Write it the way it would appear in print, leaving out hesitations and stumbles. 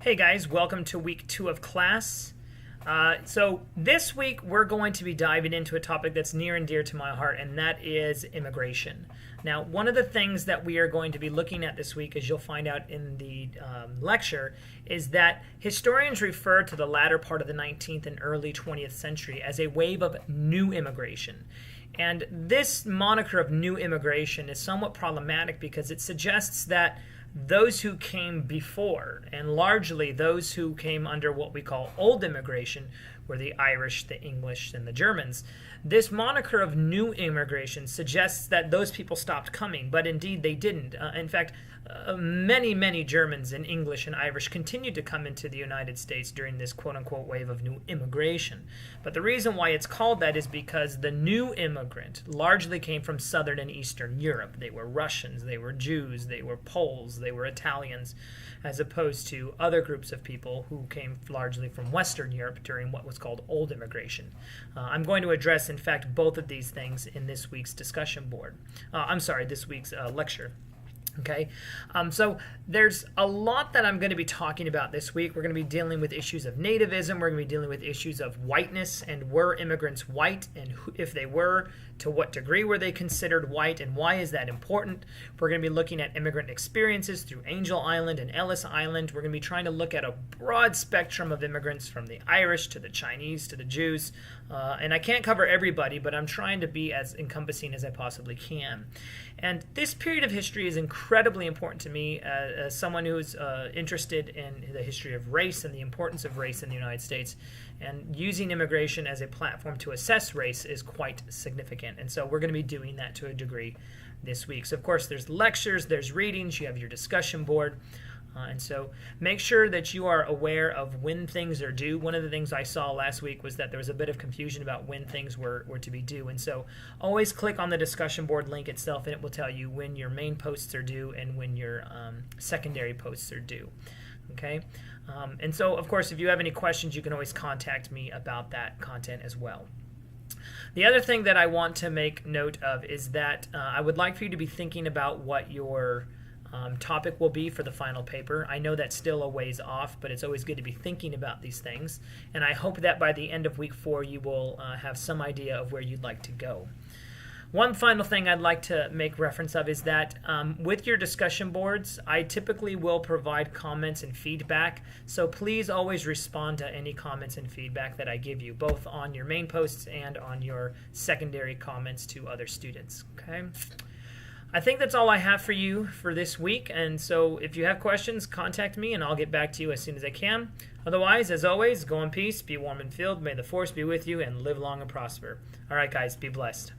Hey guys, welcome to week 2 of class. So this week we're going to be diving into a topic that's near and dear to my heart, and that is immigration. Now, one of the things that we are going to be looking at this week, as you'll find out in the lecture, is that historians refer to the latter part of the 19th and early 20th century as a wave of new immigration. And this moniker of new immigration is somewhat problematic because it suggests that those who came before, and largely those who came under what we call old immigration, were the Irish, the English, and the Germans. This moniker of new immigration suggests that those people stopped coming, but indeed they didn't. In fact, many Germans and English and Irish continued to come into the United States during this quote-unquote wave of new immigration. But the reason why it's called that is because the new immigrant largely came from Southern and Eastern Europe. They were Russians, they were Jews, they were Poles, they were Italians, as opposed to other groups of people who came largely from Western Europe during what was called old immigration. I'm going to address, in fact, both of these things in this week's discussion board. This week's lecture. Okay, so there's a lot that I'm going to be talking about this week. We're going to be dealing with issues of nativism. We're going to be dealing with issues of whiteness, and were immigrants white, and who, if they were, to what degree were they considered white, and why is that important? We're going to be looking at immigrant experiences through Angel Island and Ellis Island. We're going to be trying to look at a broad spectrum of immigrants, from the Irish to the Chinese to the Jews, and I can't cover everybody, but I'm trying to be as encompassing as I possibly can. And this period of history is incredibly important to me as someone who's interested in the history of race and the importance of race in the United States. And using immigration as a platform to assess race is quite significant. And so we're going to be doing that to a degree this week. So, of course, there's lectures, there's readings, you have your discussion board. And so make sure that you are aware of when things are due. One of the things I saw last week was that there was a bit of confusion about when things were to be due. And so always click on the discussion board link itself, and it will tell you when your main posts are due and when your secondary posts are due. Okay? And so, of course, if you have any questions, you can always contact me about that content as well. The other thing that I want to make note of is that I would like for you to be thinking about what your topic will be for the final paper. I know that's still a ways off, but it's always good to be thinking about these things. And I hope that by the end of week 4, you will have some idea of where you'd like to go. One final thing I'd like to make reference of is that with your discussion boards, I typically will provide comments and feedback. So please always respond to any comments and feedback that I give you, both on your main posts and on your secondary comments to other students. Okay? I think that's all I have for you for this week, and so if you have questions, contact me and I'll get back to you as soon as I can. Otherwise, as always, go in peace, be warm and filled, may the force be with you, and live long and prosper. All right, guys, be blessed.